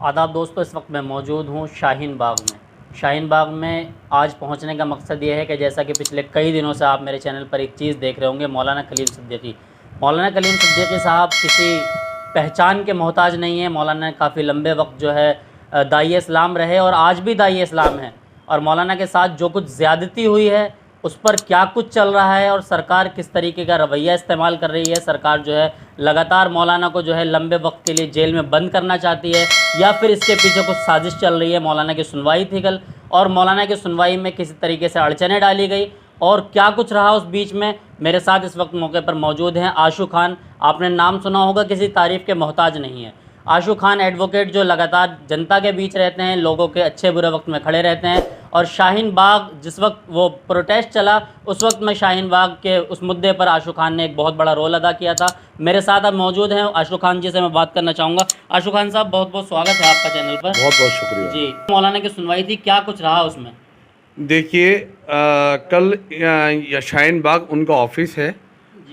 आदाब दोस्तों, इस वक्त मैं मौजूद हूँ शाहीन बाग में। शाहीन बाग में आज पहुँचने का मकसद ये है कि जैसा कि पिछले कई दिनों से आप मेरे चैनल पर एक चीज़ देख रहे होंगे, मौलाना कलीम सिद्दीकी। मौलाना कलीम सिद्दीकी साहब किसी पहचान के मोहताज नहीं है। मौलाना काफ़ी लंबे वक्त जो है दाई इस्लाम रहे और आज भी दाई इस्लाम है। और मौलाना के साथ जो कुछ ज़्यादती हुई है उस पर क्या कुछ चल रहा है और सरकार किस तरीके का रवैया इस्तेमाल कर रही है। सरकार जो है लगातार मौलाना को जो है लंबे वक्त के लिए जेल में बंद करना चाहती है या फिर इसके पीछे कुछ साजिश चल रही है। मौलाना की सुनवाई थी कल और मौलाना की सुनवाई में किसी तरीके से अड़चनें डाली गई और क्या कुछ रहा उस बीच में। मेरे साथ इस वक्त मौके पर मौजूद हैं आशू खान। आपने नाम सुना होगा, किसी तारीफ़ के मोहताज नहीं है। आशू खान एडवोकेट जो लगातार जनता के बीच रहते हैं, लोगों के अच्छे बुरे वक्त में खड़े रहते हैं। और शाहीन बाग जिस वक्त वो प्रोटेस्ट चला उस वक्त में शाहीन बाग के उस मुद्दे पर आशू खान ने एक बहुत बड़ा रोल अदा किया था। मेरे साथ अब मौजूद हैं आशू खान जी से मैं बात करना चाहूँगा। आशू खान साहब, बहुत बहुत स्वागत है आपका चैनल पर। बहुत बहुत शुक्रिया जी, मौलाना की सुनवाई थी, क्या कुछ रहा उसमें? देखिए, कल शाहीन बाग उनका ऑफिस है,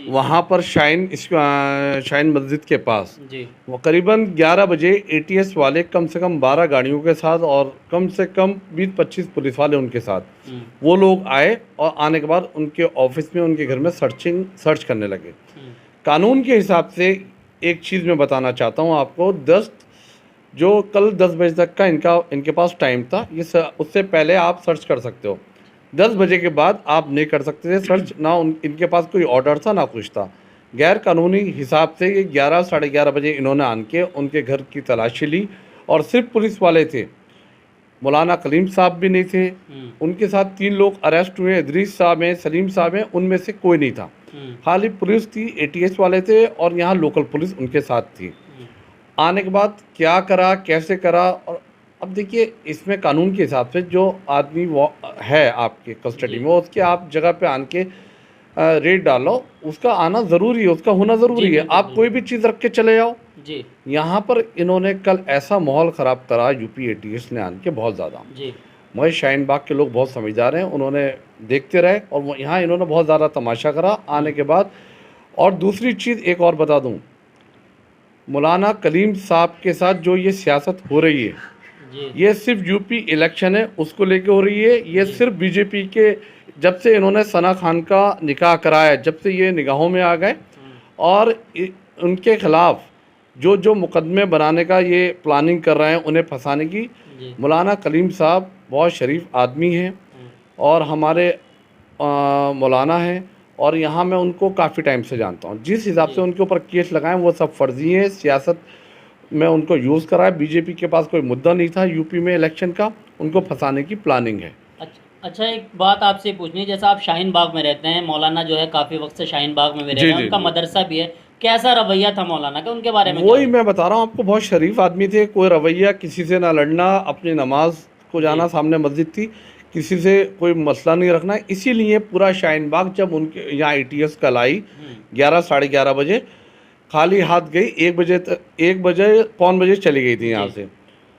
वहाँ पर शाहीन मस्जिद के पास जी वो करीबन 11 बजे एटीएस वाले कम से कम 12 गाड़ियों के साथ और कम से कम 20-25 पुलिस वाले उनके साथ वो लोग आए और आने के बाद उनके ऑफिस में, उनके घर में सर्च करने लगे। कानून के हिसाब से एक चीज़ मैं बताना चाहता हूँ आपको, जो कल 10 बजे तक का इनके पास टाइम था, उससे पहले आप सर्च कर सकते हो। 10 बजे के बाद आप नहीं कर सकते थे सर्च, ना इनके पास कोई ऑर्डर था ना कुछ था। गैर कानूनी हिसाब से ये 11 साढ़े 11 बजे इन्होंने आन के उनके घर की तलाशी ली और सिर्फ पुलिस वाले थे, मौलाना कलीम साहब भी नहीं थे। उनके साथ 3 लोग अरेस्ट हुए, इदरीस साहब हैं, सलीम साहब हैं, उनमें से कोई नहीं था। खाली पुलिस थी, एटीएस वाले थे और यहाँ लोकल पुलिस उनके साथ थी। आने के बाद क्या करा, कैसे करा, और अब देखिए इसमें कानून के हिसाब से जो आदमी वो है आपके कस्टडी में, उसके आप जगह पे आन के रेड डालो, उसका आना ज़रूरी है, उसका होना ज़रूरी है। आप कोई भी चीज़ रख के चले जाओ जी। यहाँ पर इन्होंने कल ऐसा माहौल ख़राब करा यूपी एटीएस ने आन के, बहुत ज़्यादा। मगर शाहीन बाग के लोग बहुत समझदार हैं, उन्होंने देखते रहे और यहाँ इन्होंने बहुत ज़्यादा तमाशा करा आने के बाद। और दूसरी चीज़ एक और बता दूँ, मौलाना कलीम साहब के साथ जो ये सियासत हो रही है, ये सिर्फ यूपी इलेक्शन है उसको लेके हो रही है। ये सिर्फ बीजेपी के, जब से इन्होंने सना खान का निकाह कराया, जब से ये निगाहों में आ गए और उनके खिलाफ जो जो मुकदमे बनाने का ये प्लानिंग कर रहे हैं उन्हें फंसाने की। मौलाना कलीम साहब बहुत शरीफ आदमी हैं और हमारे मौलाना हैं और यहाँ मैं उनको काफ़ी टाइम से जानता हूँ। जिस हिसाब से उनके ऊपर केस लगाएं वो सब फर्जी हैं, सियासत में उनको यूज़ करा है। बीजेपी के पास कोई मुद्दा नहीं था यूपी में इलेक्शन का, उनको फंसाने की प्लानिंग है। अच्छा, एक बात आपसे पूछनी है, जैसा आप शाहीन बाग में रहते हैं, मौलाना जो है काफ़ी वक्त से शाहीन बाग में रहते हैं, उनका मदरसा भी है, कैसा रवैया था मौलाना का, उनके बारे में? वही मैं बता रहा हूँ आपको, बहुत शरीफ आदमी थे, कोई रवैया, किसी से ना लड़ना, अपनी नमाज को जाना, सामने मस्जिद थी, किसी से कोई मसला नहीं रखना। इसीलिए पूरा शाहीन बाग जब उनके यहाँ एटीएस कल आई 11 साढ़े 11 बजे, खाली हाथ गई, 1 बजे पौन बजे चली गई थी यहाँ से।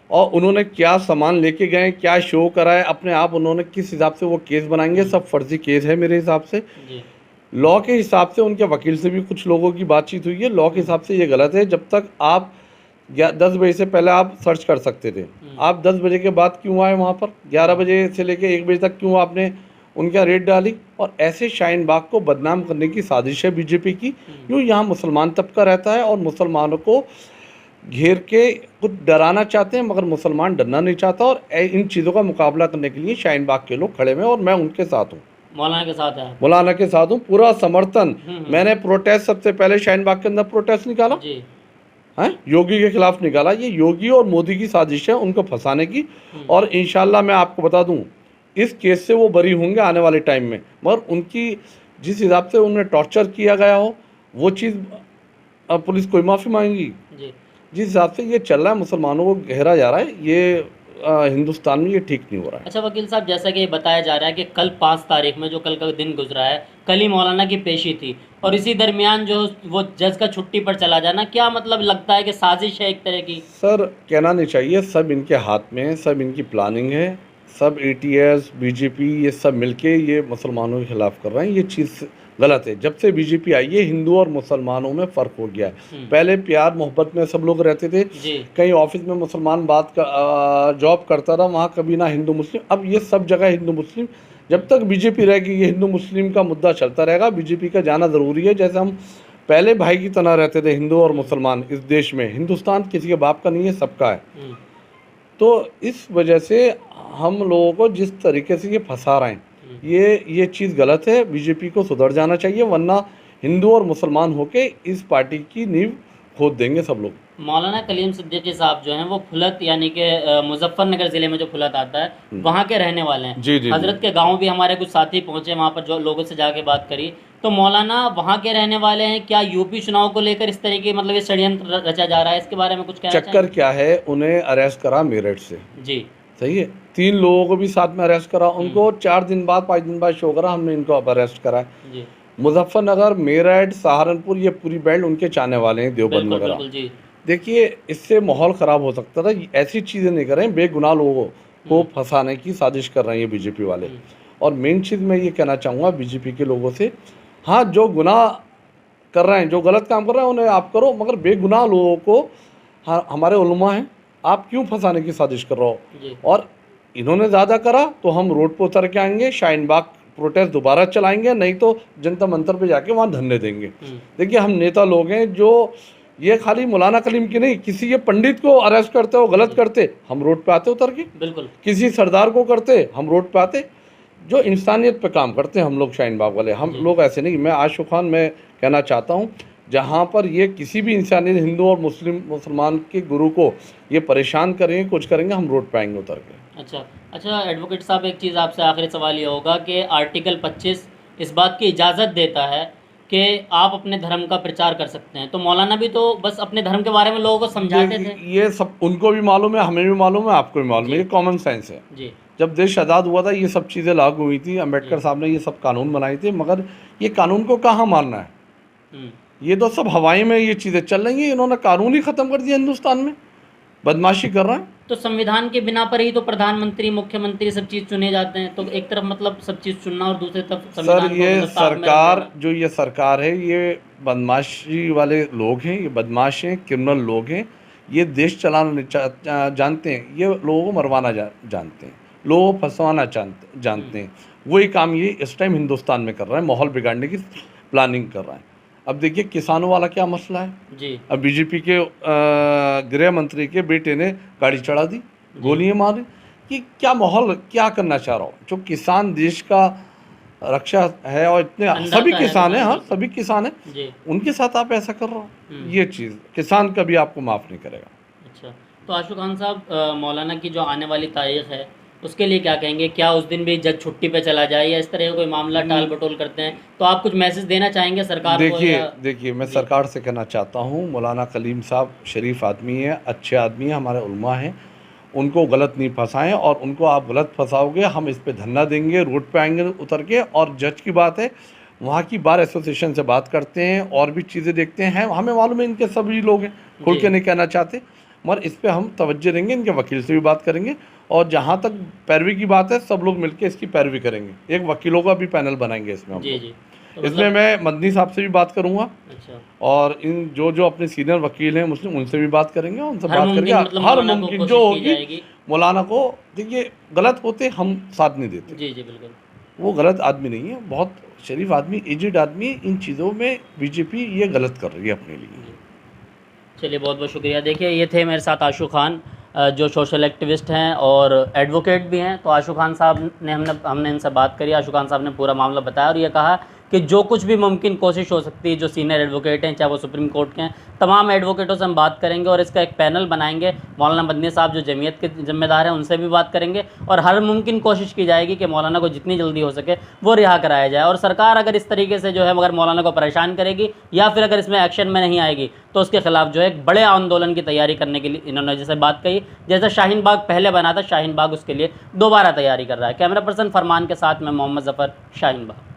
और उन्होंने क्या सामान लेके गए, क्या शो कराए अपने आप, उन्होंने किस हिसाब से वो केस बनाएंगे, सब फर्जी केस है मेरे हिसाब से। लॉ के हिसाब से उनके वकील से भी कुछ लोगों की बातचीत हुई है, लॉ के हिसाब से ये गलत है। जब तक आप 10 बजे से पहले आप सर्च कर सकते थे, आप 10 बजे के बाद क्यों आए वहाँ पर? 11 बजे से लेके 1 बजे तक क्यों आपने उनका रेड डाली? और ऐसे शाहीन बाग को बदनाम करने की साजिश है बीजेपी की। यूँ यहाँ मुसलमान तबका रहता है और मुसलमानों को घेर के कुछ डराना चाहते हैं, मगर मुसलमान डरना नहीं चाहता और इन चीज़ों का मुकाबला करने के लिए शाहीन बाग के लोग खड़े हुए हैं और मैं उनके साथ हूँ, मौलाना के साथ है। मौलाना के साथ हूँ, पूरा समर्थन। मैंने प्रोटेस्ट सबसे पहले शाहीन बाग के अंदर प्रोटेस्ट निकाला है, योगी के खिलाफ निकाला। ये योगी और मोदी की साजिश है उनको फंसाने की, और इंशाल्लाह मैं आपको बता दूं इस केस से वो बरी होंगे आने वाले टाइम में। मगर उनकी जिस हिसाब से उन्हें टॉर्चर किया गया हो वो चीज़ पुलिस कोई माफ़ी मांगेगी? जिस हिसाब से ये चल रहा है, मुसलमानों को घेरा जा रहा है, ये हिंदुस्तान में ये ठीक नहीं हो रहा है। अच्छा वकील साहब, जैसा कि बताया जा रहा है कि कल 5 तारीख में, जो कल का दिन गुजरा है, कल ही मौलाना की पेशी थी और इसी दरमियान जो वो जज का छुट्टी पर चला जाना, क्या मतलब लगता है कि साजिश है एक तरह की? सर कहना नहीं चाहिए, सब इनके हाथ में है, सब इनकी प्लानिंग है, सब एटीएस बीजेपी ये सब मिलके ये मुसलमानों के खिलाफ कर रहे हैं। ये चीज़ गलत है। जब से बीजेपी आई है हिंदू और मुसलमानों में फ़र्क हो गया है। पहले प्यार मोहब्बत में सब लोग रहते थे। कहीं ऑफिस में मुसलमान जॉब करता रहा, वहाँ कभी ना हिंदू मुस्लिम। अब ये सब जगह हिंदू मुस्लिम। जब तक बीजेपी रहेगी ये हिंदू मुस्लिम का मुद्दा चलता रहेगा। बीजेपी का जाना ज़रूरी है। जैसे हम पहले भाई की तरह रहते थे हिंदू और मुसलमान इस देश में। हिंदुस्तान किसी के बाप का नहीं है, सबका है। तो इस वजह से हम लोगों को जिस तरीके से ये फंसा रहे हैं ये चीज़ गलत है। बीजेपी को सुधर जाना चाहिए, वरना हिंदू और मुसलमान होके इस पार्टी की नींव खोद देंगे सब लोग। मौलाना कलीम सिद्दीकी साहब जो हैं वो फुलत यानी कि मुजफ्फरनगर ज़िले में जो फुलत आता है वहाँ के रहने वाले हैं। जी। हजरत के गांव भी हमारे कुछ साथी पहुँचे, वहाँ पर जो लोगों से जाके बात करी तो मौलाना वहाँ के रहने वाले हैं। क्या यूपी चुनाव को लेकर इस तरीके मतलब ये षड्यंत्र रचा जा रहा है, इसके बारे में कुछ कहना चक्कर क्या है? उन्हें अरेस्ट करा मेरठ से, जी सही है। 3 लोगों को भी साथ में अरेस्ट करा। उनको 4 दिन बाद 5 दिन बाद शो करा हमने इनको अब अरेस्ट करा है। मुजफ्फरनगर, मेरठ, सहारनपुर ये पूरी बेल्ट उनके चाहने वाले हैं, देवबंद वगैरह। देखिए इससे माहौल ख़राब हो सकता था। ऐसी चीज़ें नहीं कर रहे हैं, बेगुनाह लोगों को फंसाने की साजिश कर रहे हैं ये बीजेपी वाले। और मेन चीज़ मैं ये कहना चाहूँगा बीजेपी के लोगों से, हाँ जो गुनाह कर रहे हैं, जो गलत काम कर रहे हैं उन्हें आप करो, मगर बेगुनाह लोगों को, हाँ हमारे उलमा हैं, आप क्यों फंसाने की साजिश कर रहे हो? और इन्होंने ज़्यादा करा तो हम रोड पर उतर के आएंगे, शाहीन बाग प्रोटेस्ट दोबारा चलाएंगे, नहीं तो जनता मंतर पे जाके वहाँ धरने देंगे। देखिए हम नेता लोग हैं जो ये खाली मौलाना कलीम की नहीं, किसी ये पंडित को अरेस्ट करते हो, गलत करते, हम रोड पे आते उतर के। बिल्कुल। किसी सरदार को करते, हम रोड पे आते। जो इंसानियत पे काम करते हैं हम लोग शाहीन बाग वाले, हम लोग ऐसे नहीं। मैं आशुक खान मैं कहना चाहता हूँ, जहाँ पर ये किसी भी इंसानियत, हिंदू और मुसलमान के गुरु को ये परेशान करेंगे, कुछ करेंगे, हम रोड पे आएंगे उतर के। अच्छा एडवोकेट साहब, एक चीज़ आपसे आखिरी सवाल ये होगा कि आर्टिकल 25 इस बात की इजाज़त देता है कि आप अपने धर्म का प्रचार कर सकते हैं, तो मौलाना भी तो बस अपने धर्म के बारे में लोगों को समझाते थे। ये सब उनको भी मालूम है, हमें भी मालूम है, आपको भी मालूम है, ये कॉमन सेंस है। जी। जब देश आज़ाद हुआ था ये सब चीज़ें लागू हुई थी, अम्बेडकर साहब ने ये सब कानून बनाए थे, मगर ये कानून को कहाँ मानना है? ये तो सब हवाई में ये चीज़ें चल रही हैं। इन्होंने कानून ही ख़त्म कर दिया हिंदुस्तान में, बदमाशी कर रहे हैं। तो संविधान के बिना पर ही तो प्रधानमंत्री, मुख्यमंत्री सब चीज़ चुने जाते हैं, तो एक तरफ मतलब सब चीज़ चुनना और दूसरी तरफ सर ये सरकार, जो ये सरकार है ये बदमाशी वाले लोग हैं, ये बदमाश हैं, क्रिमिनल लोग हैं। ये देश चलाना जानते हैं, ये लोगों को मरवाना जानते हैं, लोगों को फंसवाना जानते हैं। वही काम ये इस टाइम हिंदुस्तान में कर रहे हैं, माहौल बिगाड़ने की प्लानिंग कर रहे हैं। अब देखिए किसानों वाला क्या मसला है जी। अब बीजेपी के गृह मंत्री के बेटे ने गाड़ी चढ़ा दी, गोलियां मारी, कि क्या माहौल क्या करना चाह रहा हो? जो किसान देश का रक्षा है और इतने सभी किसान हैं, हाँ सभी किसान हैं, उनके साथ आप ऐसा कर रहे हो, ये चीज़ किसान कभी आपको माफ़ नहीं करेगा। अच्छा, तो आशुक खान साहब, मौलाना की जो आने वाली तारीख है उसके लिए क्या कहेंगे? क्या उस दिन भी जज छुट्टी पे चला जाए या इस तरह का कोई मामला टाल बटोल करते हैं, तो आप कुछ मैसेज देना चाहेंगे सरकार को? देखिए मैं सरकार से कहना चाहता हूँ, मौलाना कलीम साहब शरीफ आदमी है, अच्छे आदमी हैं, हमारे उलमा हैं, उनको गलत नहीं फंसाएं। और उनको आप गलत फंसाओगे हम इस पर धरना देंगे, रोड पे आएंगे उतर के। और जज की बात है, वहाँ की बार एसोसिएशन से बात करते हैं और भी चीज़ें देखते हैं, हमें मालूम है इनके सभी लोग हैं, खुल के नहीं कहना चाहते, मगर इस पर हम तवज्जो देंगे, इनके वकील से भी बात करेंगे। और जहाँ तक पैरवी की बात है सब लोग मिलकर इसकी पैरवी करेंगे। एक वकीलों का भी पैनल बनाएंगे इसमें हम लोग। इसमें मैं मदनी साहब से भी बात करूंगा। अच्छा। और इन जो अपने सीनियर वकील हैं मुस्लिम, उनसे भी बात करेंगे, उनसे बात करके हर मुमकिन जो होगी मौलाना को, देखिए गलत होते हम साथ नहीं देते। जी बिल्कुल, वो गलत आदमी नहीं है, बहुत शरीफ आदमी, एजेड आदमी। इन चीज़ों में बीजेपी ये गलत कर रही है अपने लिए। चलिए बहुत बहुत शुक्रिया। देखिए ये थे मेरे साथ आशुक खान, जो सोशल एक्टिविस्ट हैं और एडवोकेट भी हैं। तो आशुक खान साहब ने हमने इनसे बात करी। आशुक खान साहब ने पूरा मामला बताया और ये कहा कि जो कुछ भी मुमकिन कोशिश हो सकती है, जो सीनियर एडवोकेट हैं चाहे वो सुप्रीम कोर्ट के हैं, तमाम एडवोकेटों से हम बात करेंगे और इसका एक पैनल बनाएंगे। मौलाना मदनी साहब जो जमीयत के जिम्मेदार हैं उनसे भी बात करेंगे और हर मुमकिन कोशिश की जाएगी कि मौलाना को जितनी जल्दी हो सके वो रिहा कराया जाए। और सरकार अगर इस तरीके से जो है मगर मौलाना को परेशान करेगी या फिर अगर इसमें एक्शन में नहीं आएगी तो उसके खिलाफ जो है एक बड़े आंदोलन की तैयारी करने के लिए इन्होंने जैसे बात कही, जैसे शाहीन बाग पहले बना था, शाहीन बाग उसके लिए दोबारा तैयारी कर रहा है। कैमरा पर्सन फरमान के साथ मैं मोहम्मद ज़फ़र, शाहीन बाग।